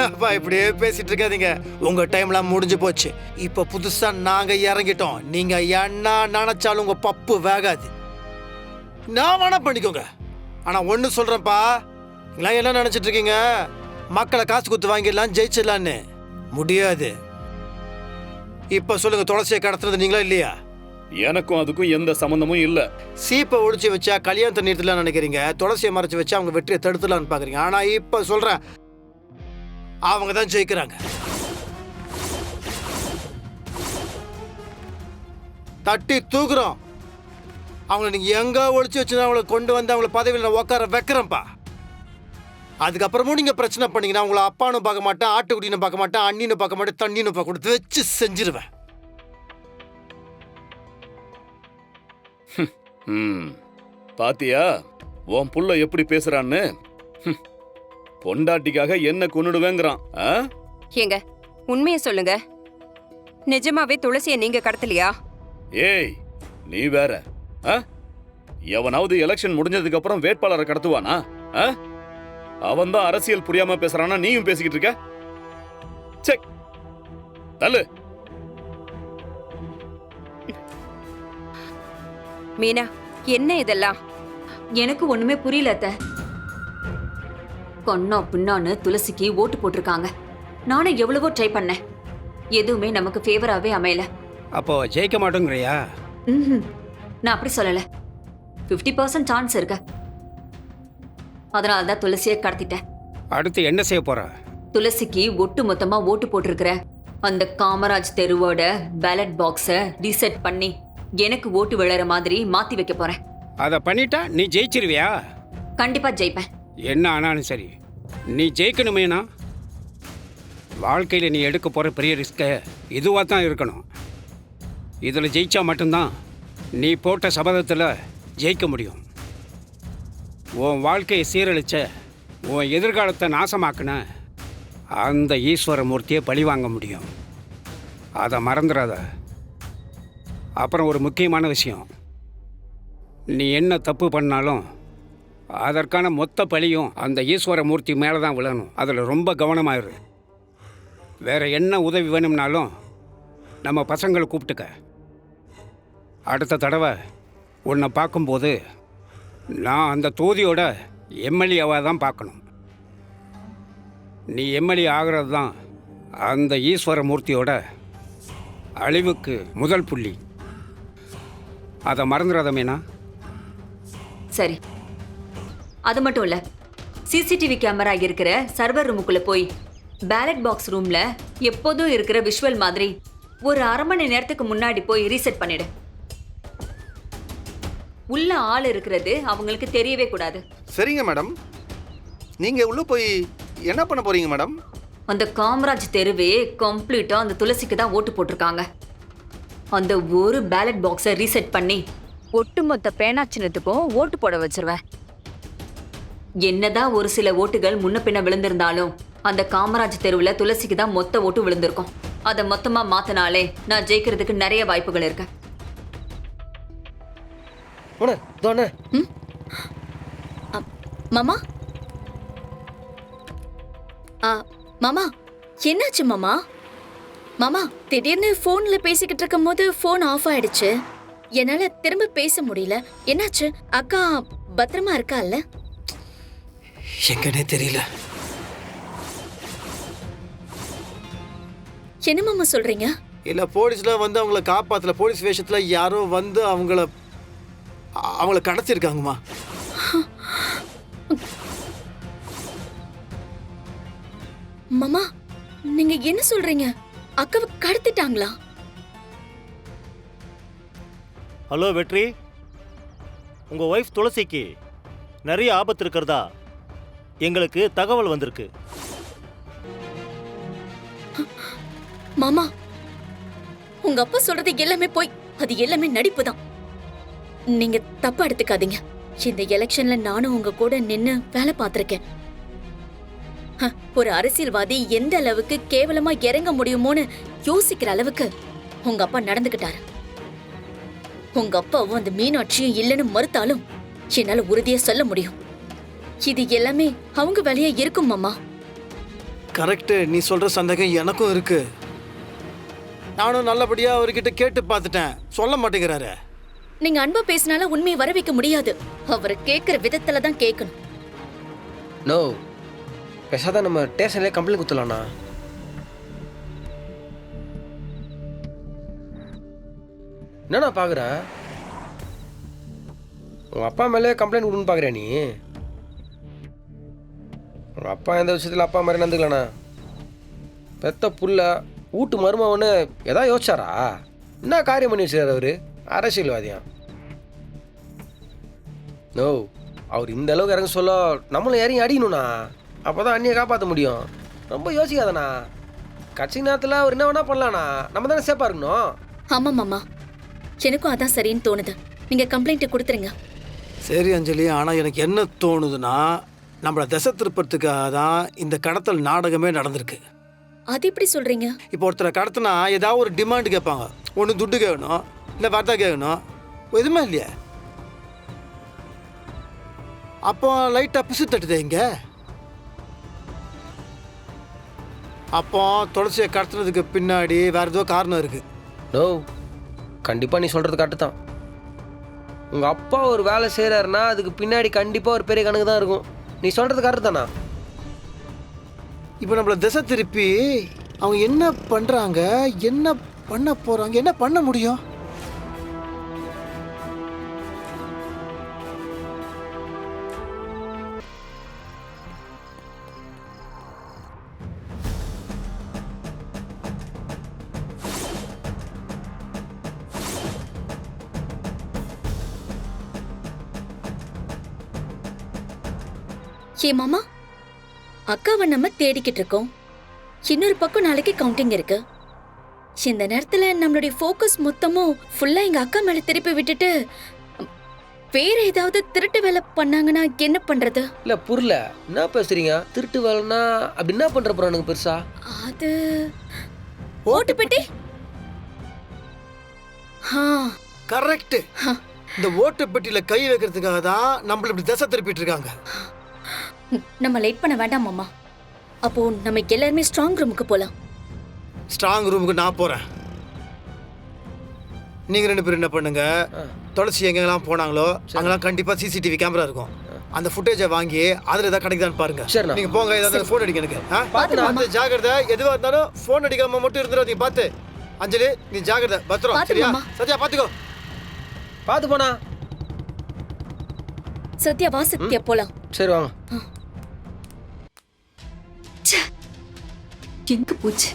அப்பா இப்படியே பேசிட்டு இருக்காதீங்க. உங்க டைம்லாம் முடிஞ்சு போச்சு. இப்ப புதுசா நாங்க இறங்கிட்டோம். நீங்க என்ன நினைச்சாலும் உங்க பப்பு வேகாது. நான் வேணா பண்ணிக்கோங்க. ஆனா ஒண்ணு சொல்றேன்ப்பா, நீங்களாம் என்ன நினைச்சிட்டு இருக்கீங்க? மக்களை காசு குத்து வாங்கிடலாம், ஜெயிச்சிடலான்னு. முடியாது. இப்ப சொல்லுங்க, துளசியை கடத்துறது நீங்களா இல்லையா? எனக்கும் அதுக்கும் எந்த சம்பந்தமும் இல்ல. சீப்பை ஒழிச்சு வச்சா கல்யாணத்தை நிறுத்தலாம் நினைக்கிறீங்க, துளசியை மறைச்சு வச்சா அவங்க வெற்றியை தடுத்துலான்னு பாக்குறீங்க. ஆனா இப்ப சொல்றேன், அவங்க தான் ஜெயிக்கிறாங்க. தட்டி தூக்குறோம். அவங்கள நீங்க எங்க ஒழிச்சு வச்சு அவங்கள கொண்டு வந்து அவங்கள பதவியில் நான் உட்கார வைக்கிறேன்ப்பா. அதுக்கப்புறமும் நீங்க பிரச்சனை பண்ணீங்கன்னா உங்களை அப்பான்னு பார்க்க மாட்டேன், ஆட்டுக்குட்டின்னு பார்க்க மாட்டேன், அண்ணின்னு பார்க்க மாட்டேன், தண்ணின்னு பார்க்க கொடுத்து வச்சு செஞ்சிருவேன். பாத்தியா உன் புள்ள எப்படி பேசுறான்னு? பொண்டாட்டிக்காக என்ன கொன்னுடுவேங்கிறான். ஏங்க உண்மையை சொல்லுங்க, நிஜமாவே துளசியை நீங்க கடத்தலையா? ஏய் நீ வேற. எவனாவது எலெக்ஷன் முடிஞ்சதுக்கு அப்புறம் வேட்பாளரை கடத்துவானா? அவன் தான் அரசியல் புரியாம பேசுறானா, நீயும் பேசிக்கிட்டு இருக்க. செக் தள்ளு. மீனா, என்ன இதெல்லாம்? எனக்கு ஒண்ணுமே புரியல அத்தை. பொண்ணா பின்னான்னு துளசிக்கு ஓட்டு போட்டிருக்காங்க. நானும் எவ்வளவோ ட்ரை பண்ணேன், எதுவுமே நமக்கு ஃபேவராகவே அமையல. அப்போ ஜெயிக்க மாட்டோங்கிறியா? நான் அப்படி சொல்லல, 50% சான்ஸ் இருக்கு. அதனால தான் துளசியை கடத்திட்டேன். அடுத்து என்ன செய்ய போற? துளசிக்கு ஒட்டு மொத்தமா ஓட்டு போட்டிருக்கிற அந்த காமராஜ் தெருவோட பேலட் பாக்ஸை ரீசெட் பண்ணி எனக்கு ஓட்டு விழற மாதிரி மாத்தி வைக்க போறேன். அதை பண்ணிட்டா நீ ஜெயிச்சிருவியா? கண்டிப்பா ஜெயிப்பேன். என்ன ஆனாலும் சரி, நீ ஜெயிக்கணுமேனா வாழ்க்கையில் நீ எடுக்க போகிற பெரிய ரிஸ்கை இதுவாக தான் இருக்கணும். இதில் ஜெயிச்சா மட்டும்தான் நீ போட்ட சபதத்தில் ஜெயிக்க முடியும். உன் வாழ்க்கையை சீரழிச்ச, உன் எதிர்காலத்தை நாசமாக்குன அந்த ஈஸ்வரமூர்த்தியை பழி வாங்க முடியும். அதை மறந்துடாத. அப்புறம் ஒரு முக்கியமான விஷயம், நீ என்ன தப்பு பண்ணாலும் அதற்கான மொத்த பழியும் அந்த ஈஸ்வரமூர்த்தி மேலே தான் விழணும். அதில் ரொம்ப கவனமாயிரு. வேறு என்ன உதவி வேணும்னாலும் நம்ம பசங்களை கூப்பிட்டுக்க. அடுத்த தடவை உன்னை பார்க்கும்போது நான் அந்த தொகுதியோட எம்எல்ஏவாக தான் பார்க்கணும். நீ எம்எல்ஏ ஆகிறது தான் அந்த ஈஸ்வரமூர்த்தியோட அழிவுக்கு முதல் புள்ளி. அதை மறந்துடாத மீனா. சரி, அது மட்டும் இல்ல, சிசிடிவி கேமரா இருக்கிற சர்வர் ரூமுக்குள்ள போய் பேலட் பாக்ஸ் ரூம்ல எப்போதும் இருக்கிற விஷுவல் மாதிரி ஒரு அரை மணி நேரத்துக்கு முன்னாடி போய் ரீசெட் பண்ணிடு. உள்ள ஆள் இருக்கிறது அவங்களுக்கு தெரியவே கூடாது. சரிங்க மேடம். நீங்க உள்ள போய் என்ன பண்ண போறீங்க மேடம்? அந்த காமராஜ் தெருவே கம்ப்ளீட்டா அந்த துளசிக்கு தான் ஓட்டு போட்டிருக்காங்க. அந்த ஒரு பேலட் பாக்ஸை ரீசெட் பண்ணி ஒட்டுமொத்த பேனா சின்னத்துக்கும் ஓட்டு போட வச்சிருவேன். என்னதான் ஒரு சில ஓட்டுகள் முன்ன பின்ன விழுந்திருந்தாலும் அந்த காமராஜ் தெருவுல துளசிக்கு தான் மொத்த ஓட்டு விழுந்திருக்கும். அதை மொத்தமா மாத்தினாலே நான் ஜெயிக்கிறதுக்கு நிறைய வாய்ப்புகள் இருக்கு. மாமா, மாமா என்னாச்சு மாமா? மாமா, திடீர்னு போன்ல பேசிக்கிட்டு இருக்கும் போது போன் ஆஃப் ஆயிடுச்சு. என்னால திரும்ப பேச முடியல. என்னாச்சு? அக்கா பத்திரமா இருக்கால்ல? எங்கன்னே தெரியல. என்ன மாமா சொல்றீங்க? இல்ல, போலீஸ்ல வந்து அவங்கள காப்பாத்தல. போலீஸ் வேஷத்துல யாரோ வந்து அவங்கள கடத்திருக்காங்கம்மா. மாமா, நீங்க என்ன சொல்றீங்க? அக்காவை கடத்திட்டாங்களா? ஹலோ வெற்றி, உங்க ஒய்ஃப் துளசிக்கு நிறைய ஆபத்து இருக்கிறதா எங்களுக்கு தகவல் வந்திருக்கு. மாமா, உங்க அப்பா சொல்றது எல்லாமே போய், அது எல்லாமே நடிப்பு தான். நீங்க தப்பா எடுத்துக்காதீங்க. இந்த எலெக்ஷன்ல நானும் உங்க கூட நின்னு வேலை பார்த்திருக்கேன். ஒரு அரசியல்வாதி எந்த அளவுக்கு கேவலமா இறங்க முடியுமோன்னு யோசிக்கிற அளவுக்கு உங்க அப்பா நடந்துகிட்டாரு. உங்க அப்பாவும் அந்த மீனாட்சியும் இல்லைன்னு மறுத்தாலும் என்னால உறுதியா சொல்ல முடியும், இது எல்லாமே அவங்க வேலையா இருக்கும் மாமா. கரெக்டு, நீ சொல்ற சந்தேகம் எனக்கும் இருக்கு. நானும் நல்லபடியா அவர்கிட்ட கேட்டு பார்த்துட்டேன், சொல்ல மாட்டேங்கிறாரு. நீங்க அன்பா பேசினால உண்மையை வர வைக்க முடியாது. அவரை கேட்கிற விதத்துல தான் கேட்கணும். நோ, பேசாத நம்ம ஸ்டேஷன்லேயே கம்ப்ளைண்ட் கொடுத்துலாண்ணா. என்னண்ணா பார்க்குற? உங்கள் அப்பா மேலே கம்ப்ளைண்ட் கொடுன்னு பார்க்குறியா நீ? உங்கள் அப்பா எந்த விஷயத்தில் அப்பா மாதிரி நடந்துக்கலண்ணா. பெத்த புள்ள வீட்டு மருமவன்னு எதாவது யோசிச்சாரா? என்ன காரியம் பண்ணி வச்சார் அவர்? அரசியல்வாதியா? நோ, அவர் இந்த அளவுக்கு இறங்க சொல்ல நம்மளும் இறங்கி அடிக்கணும்ண்ணா. அப்போ தான் அண்ணியை காப்பாற்ற முடியும். ரொம்ப யோசிக்காதண்ணா. கட்சி நேரத்தில் அவர் என்ன வேணா பண்ணலாண்ணா. நம்ம தானே சேஃபாக இருக்கணும். ஆமா மாமா, எனக்கும் அதான் சரின்னு தோணுது. நீங்க கம்ப்ளைண்ட் கொடுத்துருங்க. சரி அஞ்சலி, ஆனா எனக்கு என்ன தோணுதுன்னா, நம்மளை திசை திருப்பறதுக்காக தான் இந்த கடத்தல் நாடகமே நடந்திருக்கு. அது எப்படி சொல்றீங்க? இப்போ ஒருத்தரை கடத்தினா ஏதாவது ஒரு டிமாண்டு கேட்பாங்க. ஒன்று துட்டு கேட்கணும், இல்லை வார்த்தா கேட்கணும், எதுவுமே இல்லையா? அப்போ லைட்டாக பிசு தட்டுதே இங்க. அப்போ துளசியை கடத்துனதுக்கு பின்னாடி வேற ஏதோ காரணம் இருக்கு. நோ, கண்டிப்பாக நீ சொல்கிறது கரெக்டு தான். உங்கள் அப்பா ஒரு வேலை செய்கிறாருன்னா அதுக்கு பின்னாடி கண்டிப்பாக ஒரு பெரிய கணக்கு தான் இருக்கும். நீ சொல்கிறது கரெக்டு தானா? இப்போ நம்மளை திசை திருப்பி அவங்க என்ன பண்ணுறாங்க, என்ன பண்ண போகிறாங்க, என்ன பண்ண முடியும்? ஏ மாமா, அக்காவை நம்ம தேடிக்கிட்டு இருக்கோம். இன்னொரு பக்கம் நாளைக்கு கவுண்டிங் இருக்கு. இந்த நேரத்துல நம்மளுடைய ஃபோக்கஸ் மொத்தமும் ஃபுல்லா எங்க அக்கா மேல திருப்பி விட்டுட்டு வேற ஏதாவது திருட்டு வேலை பண்ணாங்கன்னா என்ன பண்றது? இல்லை புரியல, என்ன பேசுறீங்க? திருட்டு வேலைன்னா அப்படி என்ன பண்ணுற போகிறானுங்க பெருசா? அது ஓட்டு பெட்டி. கரெக்ட். இந்த ஓட்டு பெட்டியில கை வைக்கிறதுக்காக தான் நம்மள இப்படி திசை திருப்பிட்டு இருக்காங்க. நம்ம லேட் பண்ண வேண்டாம் மாமா. அப்போ நம்ம எல்லாருமே ஸ்ட்ராங் ரூமுக்கு போலாம். ஸ்ட்ராங் ரூமுக்கு நான் போறேன். நீங்க 2 பேரும் என்ன பண்ணுங்க, துளசி எங்கெல்லாம் போனாங்களோ அங்கெல்லாம் கண்டிப்பா சிசிடிவி கேமரா இருக்கும். அந்த ஃபுட்டேஜை வாங்கி அதுல ஏதாவது கிடைக்குதான்னு பாருங்க. சரிண்ணா. நீங்க போங்க, ஏதாவது ஃபோன் அடிக்க எனக்கு. பாத்துண்ணா. பார்த்து ஜாகிரதை. எதுவா இருந்தாலும் ஃபோன் அடிக்காம மட்டும் இருந்துடாதீங்க. பார்த்து அஞ்சலி, நீ ஜாகிரதை, பத்திரம். பாத்து சரியா? மாமா. சத்யா பாத்துக்கோ. பார்த்து போனா. சத்யா வா சத்யா போலாம். சரி வாங்க. எங்க போச்சு?